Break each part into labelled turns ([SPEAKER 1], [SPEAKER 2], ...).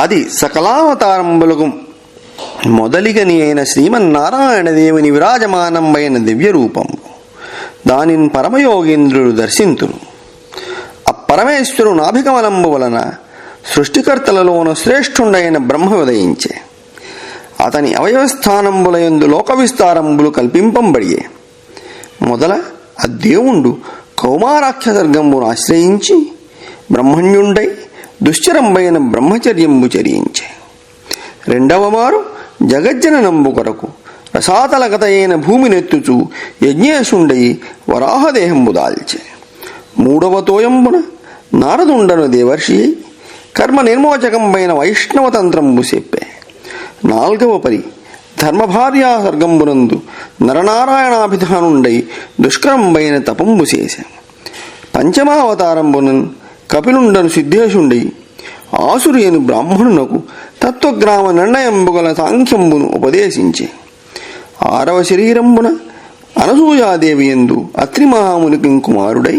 [SPEAKER 1] అది సకలావతారంబులకు మొదలిగని అయిన శ్రీమన్నారాయణ దేవుని విరాజమానంబైన దివ్య రూపం. దానిని పరమయోగేంద్రుడు దర్శింతును. అప్పరమేశ్వరు నాభికమలంబు వలన సృష్టికర్తలలోన శ్రేష్ఠుండైన బ్రహ్మ ఉదయించే. అతని అవయవస్థానంబులయందు లోక విస్తారంబులు కల్పింపబడియే. మొదల ఆ దేవుండు కౌమారాఖ్య సర్గంబును ఆశ్రయించి బ్రహ్మణ్యుండై దుశ్చరంబైన బ్రహ్మచర్యంబు చరించే. రెండవ మారు జగజ్జననంబు కొరకు రసాతలగత అయిన భూమినెత్తుచు యజ్ఞేశుండై వరాహదేహంబు దాల్చే. మూడవ తోయంబున నారదుండను దేవర్షి కర్మ నిర్మోచకంబైన వైష్ణవతంత్రంబు చెప్పే. నాల్గవ పరి ధర్మభార్యా సర్గంబునందు నరనారాయణాభిధానుండై దుష్కరంబైన తపంబు చేసే. పంచమావతారంబునన్ కపిలుండను సిద్ధేశుండై ఆసురియను బ్రాహ్మణునకు తత్వగ్రామ నిర్ణయంబుగల సాంఖ్యంబును ఉపదేశించే. ఆరవ శరీరంబున అనసూయాదేవి యందు అత్రి మహామునికి కుమారుడై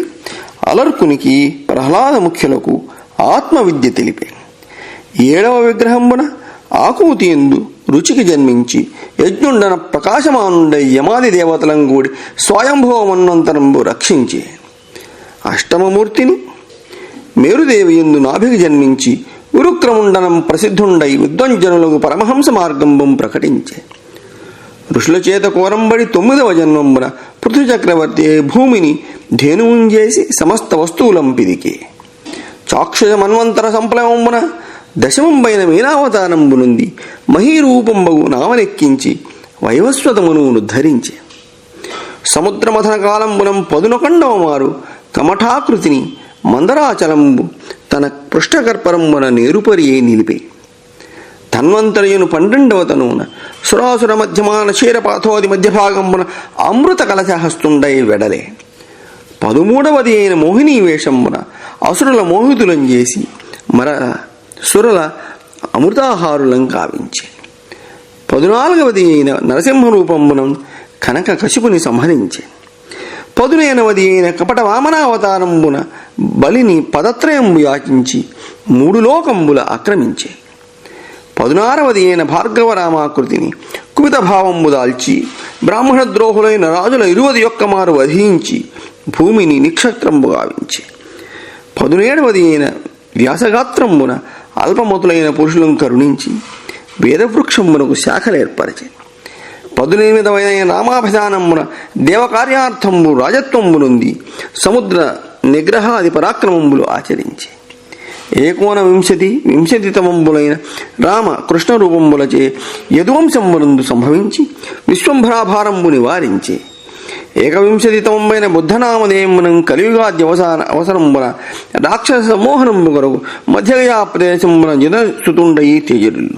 [SPEAKER 1] అలర్కునికి ప్రహ్లాద ముఖ్యులకు ఆత్మవిద్య తెలిపే. ఏడవ విగ్రహంబున ఆకూతి యందు రుచికి జన్మించి యజ్ఞుండన ప్రకాశమానుండై యమాది దేవతలం కూడి స్వయంభవమన్వంతరంబు రక్షించే. అష్టమమూర్తిని మేరుదేవి యందు నాభికి జన్మించి ఉరుక్రముండనం ప్రసిద్ధుండై విద్వంజనులకు పరమహంస మార్గంబం ప్రకటించే. ఋషుల చేత కోరంబడి 9వ జన్మంబున పృథ్వీచక్రవర్తి భూమిని ధేనువుంజేసి సమస్త వస్తువులం పిదికే. చాక్షుష మన్వంతర సంప్లవంబున దశమంబైన మీనావతారంబునుంది మహీరూపంబగు నావనెక్కించి వైవస్వతమును ధరించే. సముద్రమథన కాలంబునం 11వ మారు కమఠాకృతిని మందరాచలంబు తన పృష్ఠకర్పరంబున నేరుపరి నిలిపే. ధన్వంతరయును 12వ తనువున సురాసుర మధ్యమాన క్షీరపాథోది మధ్యభాగంబున అమృత కలశహస్తుండై వెడలే. 13వది అయిన మోహినీ వేషంబున అసురుల మోహితులం చేసి మర సురల అమృతాహారులం కావించే. 14వది అయిన నరసింహ రూపంబునం కనక కశిపుని సంహరించే. 15వది అయిన కపట వామనావతారంబున బలిని పదత్రయంబు యాచించి 3 లోకంబుల ఆక్రమించే. 16వది అయిన భార్గవరామాకృతిని కుమిత భావంబు దాల్చి బ్రాహ్మణ ద్రోహులైన రాజుల 21 మారు వధించి భూమిని నిక్షత్రంబు గావించే. 17వది అయిన వ్యాసగాత్రంబున అల్పమతులైన పురుషులను కరుణించి వేదవృక్షంబునకు శాఖలేర్పరచే. 18వైన నామాభిధానమున దేవకార్యార్థంబు రాజత్వంబునుంది సముద్ర నిగ్రహాది పరాక్రమంబులు ఆచరించే. 19 రామ కృష్ణ రూపంబులచే యదువంశంబునందు సంభవించి విశ్వంభరాభారంబు నివారించే. 21 బుద్ధనామదేయమునం కలియుగాద్య అవసరంబున రాక్షస సమోహనంబు కొరకు మధ్యగయా ప్రదేశంబున జనసుతుండయి తేజరులు.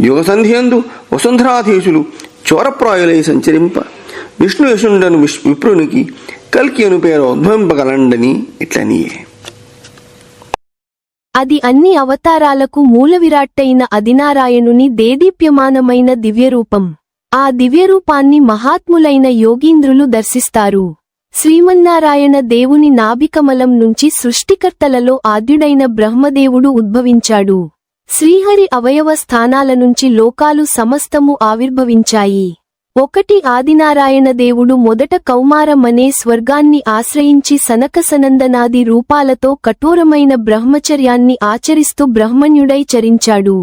[SPEAKER 1] యుగసంధియందు వసుంధరాధీశులు చోరప్రాయులై సంచరింప విష్ణు యశుండను విప్రునికి కల్కి అను పేరు ఉద్భవింపగలండని ఇట్లనియే.
[SPEAKER 2] అది అన్ని అవతారాలకు మూలవిరాట్టైన అదినారాయణుని దేదీప్యమానమైన దివ్యరూపం. ఆ దివ్యరూపాన్ని మహాత్ములైన యోగీంద్రులు దర్శిస్తారు. శ్రీమన్నారాయణ దేవుని నాభికమలం నుంచి సృష్టికర్తలలో ఆద్యుడైన బ్రహ్మదేవుడు ఉద్భవించాడు. శ్రీహరి అవయవ స్థానాల నుంచి లోకాలు సమస్తము ఆవిర్భవించాయి. 1 ఆదినారాయణ దేవుడు మొదట కౌమారమనే స్వర్గాన్ని ఆశ్రయించి సనకసనందనాది రూపాలతో కఠోరమైన బ్రహ్మచర్యాన్ని ఆచరిస్తూ బ్రహ్మణ్యుడై చరించాడు.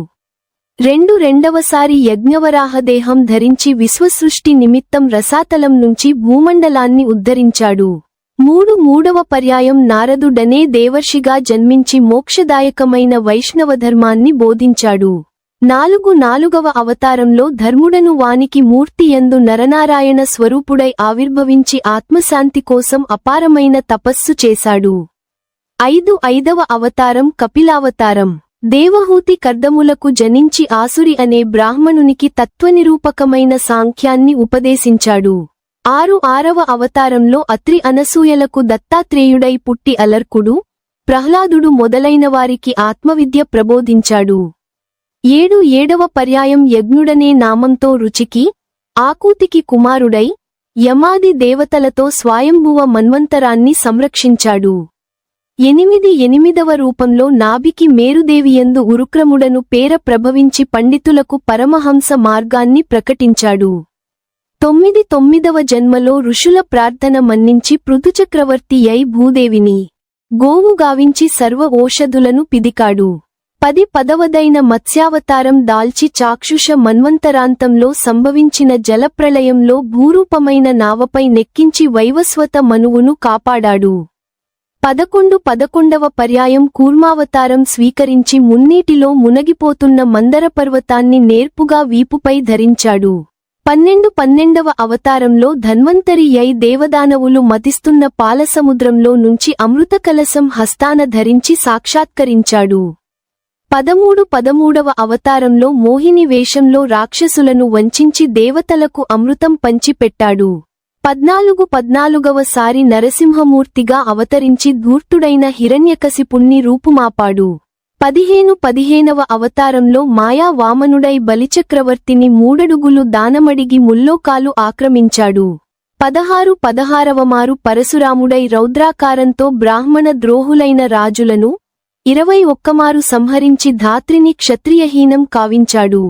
[SPEAKER 2] 2 రెండవసారి యజ్ఞవరాహదేహం ధరించి విశ్వసృష్టి నిమిత్తం రసాతలం నుంచి భూమండలాన్ని ఉద్ధరించాడు. 3 మూడవ పర్యాయం నారదుడనే దేవర్షిగా జన్మించి మోక్షదాయకమైన వైష్ణవధర్మాన్ని బోధించాడు. 4వ అవతారంలో ధర్ముడను వానికి మూర్తి యందు నరనారాయణ స్వరూపుడై ఆవిర్భవించి ఆత్మశాంతి కోసం అపారమైన తపస్సు చేశాడు. 5వ అవతారం కపిలావతారం. దేవహూతి కర్దములకు జనించి ఆసురి అనే బ్రాహ్మణునికి తత్వనిరూపకమైన సాంఖ్యాన్ని ఉపదేశించాడు. 6వ అవతారంలో అత్రి అనసూయలకు దత్తాత్రేయుడై పుట్టి అలర్కుడు, ప్రహ్లాదుడు మొదలైనవారికి ఆత్మవిద్య ప్రబోధించాడు. 7వ పర్యాయం యజ్ఞుడనే నామంతో రుచికి, ఆకూతికి కుమారుడై యమాది దేవతలతో స్వయంభువ మన్వంతరాన్ని సంరక్షించాడు. ఎనిమిదవ రూపంలో నాభికి మేరుదేవియందు ఉరుక్రముడను పేర ప్రభవించి పండితులకు పరమహంస మార్గాన్ని ప్రకటించాడు. తొమ్మిదవ జన్మలో ఋషుల ప్రార్థన మన్నించి పృథుచక్రవర్తి అయి భూదేవిని గోవు గావించి సర్వ ఓషధులను పిదికాడు. పదవదైన మత్స్యావతారం దాల్చి చాక్షుష మన్వంతరాంతంలో సంభవించిన జలప్రళయంలో భూరూపమైన నావపై నెక్కించి వైవస్వత మనువును కాపాడాడు. 11వ పర్యాయం కూర్మావతారం స్వీకరించి మున్నీటిలో మునగిపోతున్న మందరపర్వతాన్ని నేర్పుగా వీపుపై ధరించాడు. 12వ అవతారంలో ధన్వంతరి అయి దేవదానవులు మతిస్తున్న పాలసముద్రంలో నుంచి అమృత కలశం హస్తాన ధరించి సాక్షాత్కరించాడు. 13వ అవతారంలో మోహిని వేషంలో రాక్షసులను వంచించి దేవతలకు అమృతం పంచిపెట్టాడు. 14వ సారి నరసింహమూర్తిగా అవతరించి ధూర్తుడైన హిరణ్యకశిపుణ్ణి రూపుమాపాడు. 15వ అవతారంలో మాయా వామనుడై బలిచక్రవర్తిని 3 అడుగులు దానమడిగి ముల్లోకాలు ఆక్రమించాడు. 16వ మారు పరశురాముడై రౌద్రాకారంతో బ్రాహ్మణ ద్రోహులైన రాజులను 21 మారు సంహరించి ధాత్రిని క్షత్రియహీనం కావించాడు.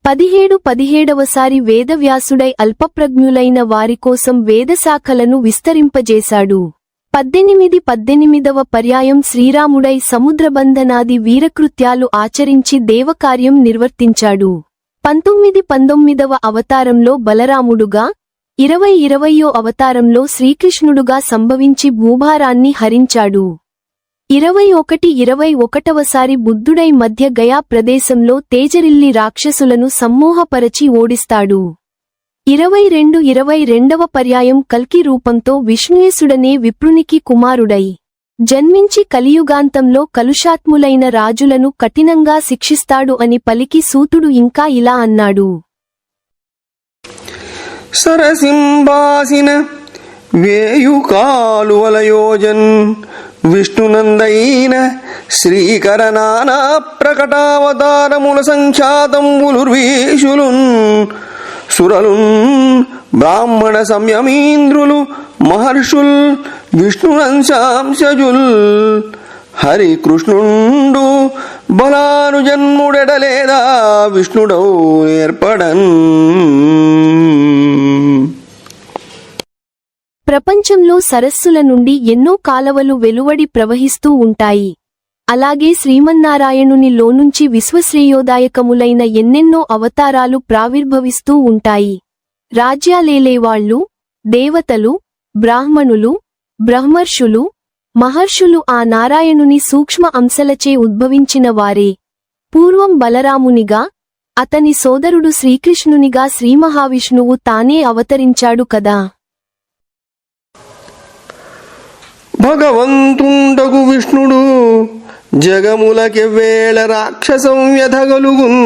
[SPEAKER 2] 17వసారి వేదవ్యాసుడై అల్పప్రజ్ఞులైన వారికోసం వేదశాఖలను విస్తరింపజేశాడు. 18వ పర్యాయం శ్రీరాముడై సముద్రబంధనాది వీరకృత్యాలు ఆచరించి దేవకార్యం నిర్వర్తించాడు. 19వ అవతారంలో బలరాముడుగా 20వ అవతారంలో శ్రీకృష్ణుడుగా సంభవించి భూభారాన్ని హరించాడు. 21వసారి బుద్ధుడై మధ్య గయా ప్రదేశంలో తేజరిల్లి రాక్షసులను సమ్మోహపరచి ఓడిస్తాడు. 22వ పర్యాయం కల్కి రూపంతో విష్ణుయేసుడనే విప్రునికి కుమారుడై జన్మించి కలియుగాంతంలో కలుషాత్ములైన రాజులను కఠినంగా శిక్షిస్తాడు అని పలికి సూతుడు ఇంకా ఇలా అన్నాడు.
[SPEAKER 1] సరసింబాసిన వేయు కాలువలయోజన్ విష్ణునందైన శ్రీకరనానా ప్రకటావతారముల సంఖ్యాతంబులుర్వీషులున్ సురలున్ బ్రాహ్మణ సంయమీంద్రులు మహర్షుల్ విష్ణునంశాంశజుల్ హరికృష్ణుండు బలానుజన్ముడెడలేదా విష్ణుడౌ ఏర్పడన్.
[SPEAKER 2] ప్రపంచంలో సరస్సుల నుండి ఎన్నో కాలవలు వెలువడి ప్రవహిస్తూ ఉంటాయి. అలాగే శ్రీమన్నారాయణుని లోనుంచి విశ్వశ్రేయోదాయకములైన ఎన్నెన్నో అవతారాలు ప్రావిర్భవిస్తూ ఉంటాయి. రాజ్యాలేలేవాళ్లు, దేవతలు, బ్రాహ్మణులు, బ్రహ్మర్షులు, మహర్షులు ఆ నారాయణుని సూక్ష్మ అంశలచే ఉద్భవించిన వారే. పూర్వం బలరామునిగా, అతని సోదరుడు శ్రీకృష్ణునిగా శ్రీమహావిష్ణువు తానే అవతరించాడు కదా.
[SPEAKER 1] భగవంతుండగు విష్ణుడు జగములకెవ్వేళ రాక్షసం వ్యధగలుగున్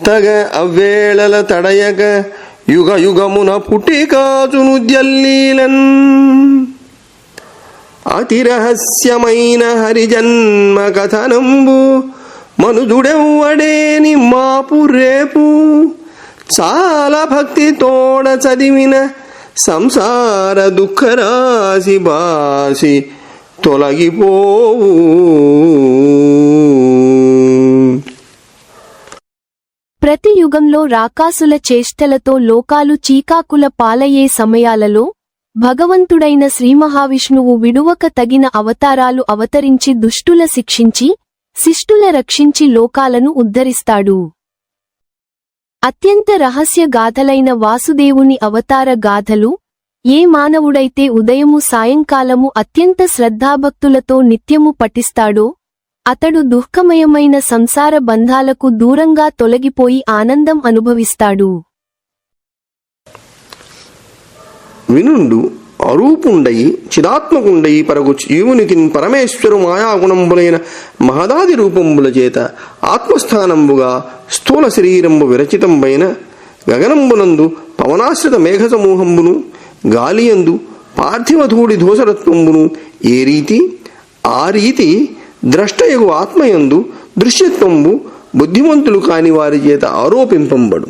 [SPEAKER 1] తగ అవ్వేళల తడయక యుగ యుగమున పుట్టికాచును జల్లీలన్. అతి రహస్యమైన హరిజన్మ కథనంబు మనుజుడెవ్వడేని మాపు రేపు చాలా భక్తితోడ చదివిన సంసార దుఃఖరాశి బాసి తొలగిపోవు.
[SPEAKER 2] ప్రతి యుగంలో రాకాసుల చేష్టలతో లోకాలు చీకాకుల పాలయ్యే సమయాలలో భగవంతుడైన శ్రీమహావిష్ణువు విడువక తగిన అవతారాలు అవతరించి దుష్టుల శిక్షించి శిష్టుల రక్షించి లోకాలను ఉద్ధరిస్తాడు. అత్యంత రహస్య గాథలైన వాసుదేవుని అవతార గాథలు ఏ మానవుడైతే ఉదయము సాయంకాలము అత్యంత శ్రద్ధాభక్తులతో నిత్యము పఠిస్తాడో అతడు దుఃఖమయమైన సంసార బంధాలకు దూరంగా తొలగిపోయి ఆనందం అనుభవిస్తాడు.
[SPEAKER 1] వినుండు అరూపుండయి చిదాత్మకుండయి పరగు జీవునికిన్ పరమేశ్వరు మాయాగుణంబులైన మహదాది రూపంబుల చేత ఆత్మస్థానంబుగా స్థూల శరీరంబు విరచితంబైన గగనంబునందు పవనాశ్రిత మేఘ సమూహంబును గాలియందు పార్థివధూడి దోషరత్వంబును ఏ రీతి ఆ రీతి ద్రష్టయగు ఆత్మయందు దృశ్యత్వంబు బుద్ధిమంతులు కాని వారి చేత ఆరోపింపంబడు.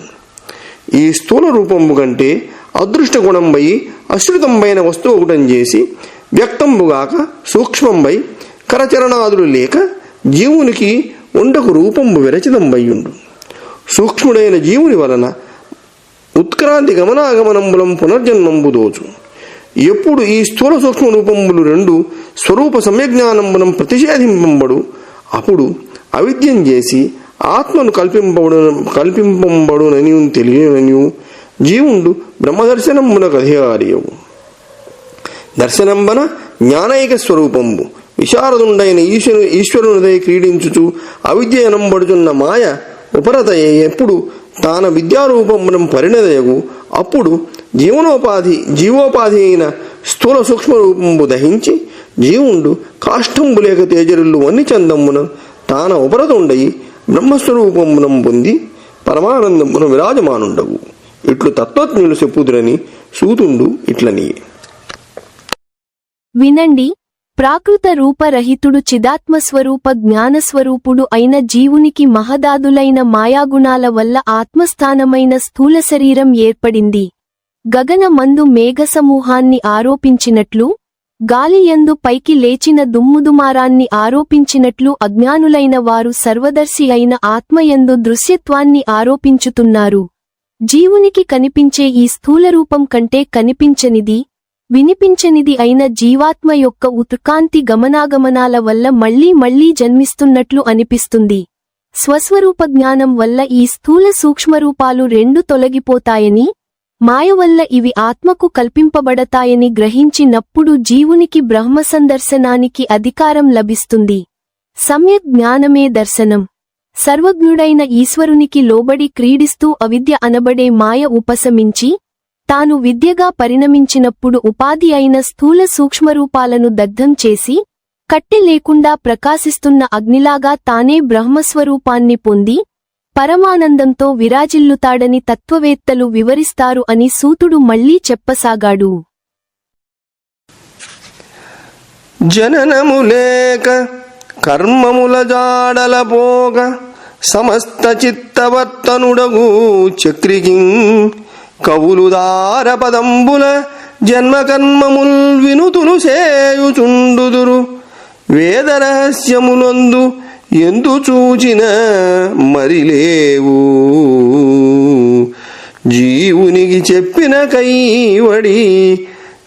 [SPEAKER 1] ఈ స్థూల రూపంబు కంటే అదృష్ట గుణంబై అశ్రుతంబైన వస్తువు ఒకటం చేసి వ్యక్తంబుగాక సూక్ష్మంబై కరచరణాదులు లేక జీవునికి ఉండకు రూపంబు విరచితంబయ్యుండు. సూక్ష్ముడైన జీవుని వలన ఉత్క్రాంతి గమనాగమనంబులం పునర్జన్మంబు దోచు. ఎప్పుడు ఈ స్థూల సూక్ష్మ రూపంబులు రెండు స్వరూప సమ్యజ్ఞానంబులం ప్రతిషేధింపబడు అప్పుడు అవిద్యం చేసి ఆత్మను కల్పింపబడునని తెలియననియు జీవుండు బ్రహ్మదర్శనంబునకు అధికారియవు. దర్శనంబన జ్ఞానైక స్వరూపంబు విశారదుండైన ఈశ్వరునిదై క్రీడించుచు అవిద్య ఎనంబడుచున్న మాయ ఉపరతయ ఎప్పుడు తాన విద్యారూపమునం పరిణదయగు అప్పుడు జీవోపాధి అయిన స్థూల సూక్ష్మ రూపంబు దహించి జీవుండు కాష్టంబు లేక తేజరులు వన్ని చందమ్మున తాన ఉపరతుండయి బ్రహ్మస్వరూపమునం పొంది పరమానందమున విరాజమానుండవు. ఇట్లు తత్వజ్ఞులు చెప్పుదురని సూతుండు ఇట్లని.
[SPEAKER 2] వినండి, ప్రాకృత రూపరహితుడు చిదాత్మస్వరూప జ్ఞానస్వరూపుడు అయిన జీవునికి మహదాదులైన మాయాగుణాల వల్ల ఆత్మస్థానమైన స్థూల శరీరం ఏర్పడింది. గగనమందు మేఘసమూహాన్ని ఆరోపించినట్లు, గాలియందు పైకి లేచిన దుమ్ముదుమారాన్ని ఆరోపించినట్లు అజ్ఞానులైన వారు సర్వదర్శి అయిన ఆత్మయందు దృశ్యత్వాన్ని ఆరోపించుతున్నారు. జీవునికి కనిపించే ఈ స్థూలరూపం కంటే కనిపించనిది, వినిపించనిది అయిన జీవాత్మ యొక్క ఉత్కాంతి గమనాగమనాల వల్ల మళ్లీ మళ్లీ జన్మిస్తున్నట్లు అనిపిస్తుంది. స్వస్వరూప జ్ఞానం వల్ల ఈ స్థూల సూక్ష్మరూపాలు రెండు తొలగిపోతాయని, మాయ వల్ల ఇవి ఆత్మకు కల్పింపబడతాయని గ్రహించినప్పుడు జీవునికి బ్రహ్మసందర్శనానికి అధికారం లభిస్తుంది. సమ్యక్ జ్ఞానమే దర్శనం. సర్వజ్ఞుడైన ఈశ్వరునికి లోబడి క్రీడిస్తూ అవిద్య అనబడే మాయ ఉపశమించి తాను విద్యగా పరిణమించినప్పుడు ఉపాధి అయిన స్థూల సూక్ష్మరూపాలను దగ్ధం చేసి కట్టె లేకుండా ప్రకాశిస్తున్న అగ్నిలాగా తానే బ్రహ్మస్వరూపాన్ని పొంది పరమానందంతో విరాజిల్లుతాడని తత్వవేత్తలు వివరిస్తారు అని సూతుడు మళ్లీ చెప్పసాగాడు.
[SPEAKER 1] జననములేక కర్మముల జాడల పోగ సమస్త చిత్తవర్తనుడగు చక్రికి కవులుదార పదంబుల జన్మకర్మముల్ వినుతులు సేయుచుండుదురు. వేదరహస్యములందు ఎందు చూచిన మరిలేవు జీవునికి చెప్పిన కైవడి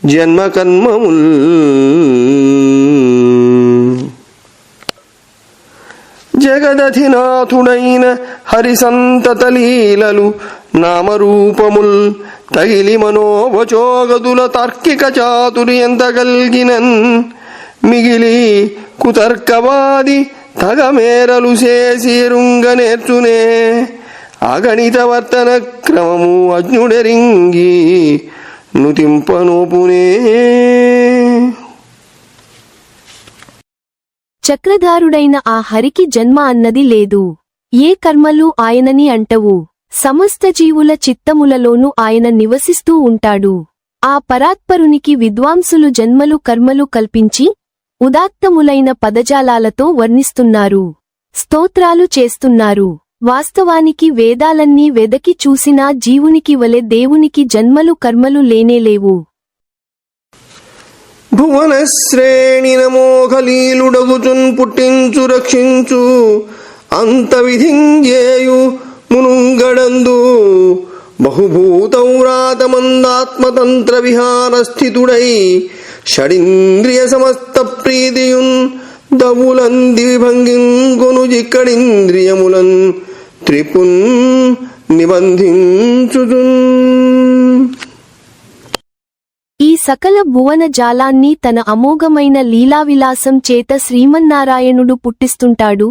[SPEAKER 1] జన్మకర్మముల్. జగదధినాథుడైన హరిసంతత లీలలు నామరూపముల్ తగిలి మనోవచోగదుల తార్కిక చాతుర్యంత గల్గినన్ మిగిలి కుతర్కవాది తగమేరలు చేసిరుంగ నేర్చునే అగణిత వర్తన క్రమము అజ్ఞుడెరింగి నుతింపనోపునే.
[SPEAKER 2] చక్రధారుడైన ఆ హరికి జన్మ అన్నది లేదు. ఏ కర్మలు ఆయనని అంటవు. సమస్త జీవుల చిత్తములలోనూ ఆయన నివసిస్తూ ఉంటాడు. ఆ పరాత్పరునికి విద్వాంసులు జన్మలు కర్మలు కల్పించి ఉదాత్తములైన పదజాలాలతో వర్ణిస్తున్నారు, స్తోత్రాలు చేస్తున్నారు. వాస్తవానికి వేదాలన్నీ వెదకి చూసినా జీవునికి వలె దేవునికి జన్మలు కర్మలు లేనేలేవు.
[SPEAKER 1] భువన శ్రేణి నమోఘలీలుడగుచున్ పుట్టించు రక్షించు అంత విధింజేయు మునుంగడందు బహుభూతౌరాతమందాత్మతంత్ర విహార స్థితుడై షడింద్రియ సమస్త ప్రీతియున్ దవులంది భంగిం కొనుజిక్కడింద్రియములన్ త్రిపున్ నిబంధించుచున్.
[SPEAKER 2] ఈ సకల భువన జాలాన్ని తన అమోఘమైన లీలావిలాసం చేత శ్రీమన్నారాయణుడు పుట్టిస్తుంటాడు,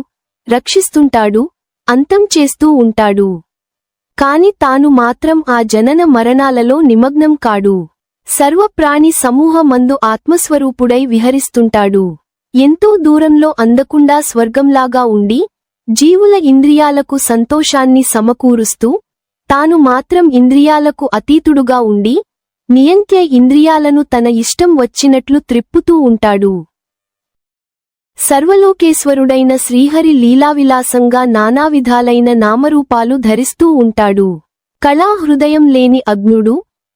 [SPEAKER 2] రక్షిస్తుంటాడు, అంతం చేస్తూ ఉంటాడు. కాని తాను మాత్రం ఆ జనన మరణాలలో నిమగ్నం కాడు. సర్వప్రాణి సమూహమందు ఆత్మస్వరూపుడై విహరిస్తుంటాడు. ఎంతో దూరంలో అందకుండా స్వర్గంలాగా ఉండి జీవుల ఇంద్రియాలకు సంతోషాన్ని సమకూరుస్తూ తాను మాత్రం ఇంద్రియాలకు అతీతుడుగా ఉండి నియంత్య ఇంద్రియాలను తన ఇష్టం వచ్చినట్లు త్రిప్పుతూ ఉంటాడు. సర్వలోకేశ్వరుడైన శ్రీహరి లీలావిలాసంగా నానావిధాలైన నామరూపాలు ధరిస్తూ ఉంటాడు. కళాహృదయం లేని అగ్నుడు,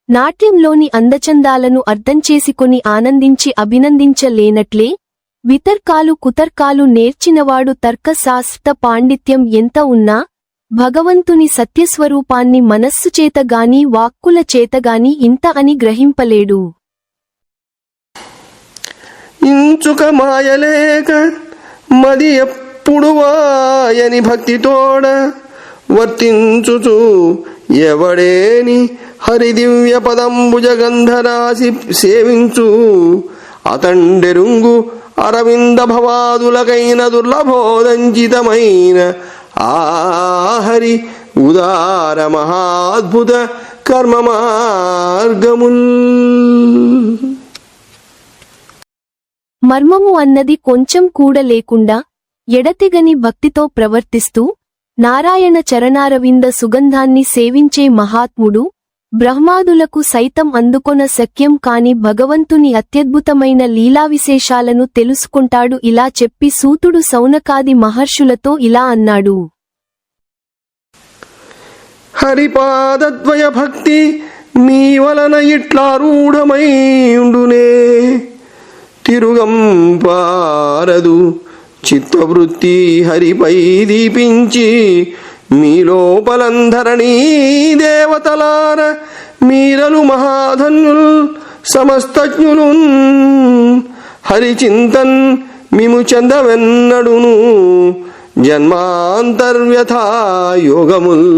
[SPEAKER 2] నాట్యంలోని అందచందాలను అర్థం చేసుకొని ఆనందించి అభినందించలేనట్లే వితర్కాలు కుతర్కాలు నేర్చినవాడు తర్కశాస్త్ర పాండిత్యం ఎంత ఉన్నా భగవంతుని సత్యస్వరూపాన్ని మనస్సు చేతగాని వాక్కుల చేతగాని ఇంత అని గ్రహింపలేడు.
[SPEAKER 1] ఇంచుక మాయలేక మది ఎప్పుడు వాయని భక్తితోడ వర్తించుచు ఎవడేని హరిదివ్య పదంబుజ గంధరాశి సేవించు అతండెరుంగు అరవింద భవాదులకైన దుర్లభోదంచితమైన ఆహరి ఉదార మహాద్భుత కర్మ మార్గముల్.
[SPEAKER 2] మర్మము అన్నది కొంచెం కూడా లేకుండా ఎడతెగని భక్తితో ప్రవర్తిస్తూ నారాయణ చరణారవింద సుగంధాన్ని సేవించే మహాత్ముడు బ్రహ్మాదులకు సైతం అందుకొన శక్యం కాని భగవంతుని అత్యద్భుతమైన లీలావిశేషాలను తెలుసుకుంటాడు. ఇలా చెప్పి సూతుడు సౌనకాది మహర్షులతో ఇలా అన్నాడు.
[SPEAKER 1] హరిపాదద్వయ భక్తి మీ వలన ఇట్లారూఢమైండునే తిరుగంపారదు చిత్తవృత్తి హరిపై దీపించి మీ లోపలంధరణీ దేవతలార మీరలు మహాధన్యుల్ సమస్తజ్ఞులు హరిచింతన్ మిము చెందవెన్నడును జన్మాంతర్వ్యథా యోగముల్.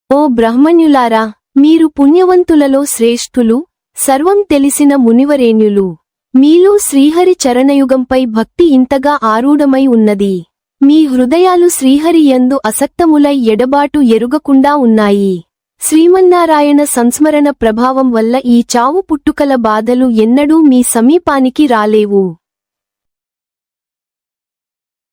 [SPEAKER 2] ఓ బ్రహ్మణ్యులారా, మీరు పుణ్యవంతులలో శ్రేష్ఠులు, సర్వం తెలిసిన మునివరేణ్యులు. మీలో శ్రీహరి చరణయుగంపై భక్తి ఇంతగా ఆరూఢమై ఉన్నది. మీ హృదయాలు శ్రీహరి యందు అసక్తములై ఎడబాటు ఎరుగకుండా ఉన్నాయి. శ్రీమన్నారాయణ సంస్మరణ ప్రభావం వల్ల ఈ చావు పుట్టుకల బాధలు ఎన్నడూ మీ సమీపానికి రాలేవు.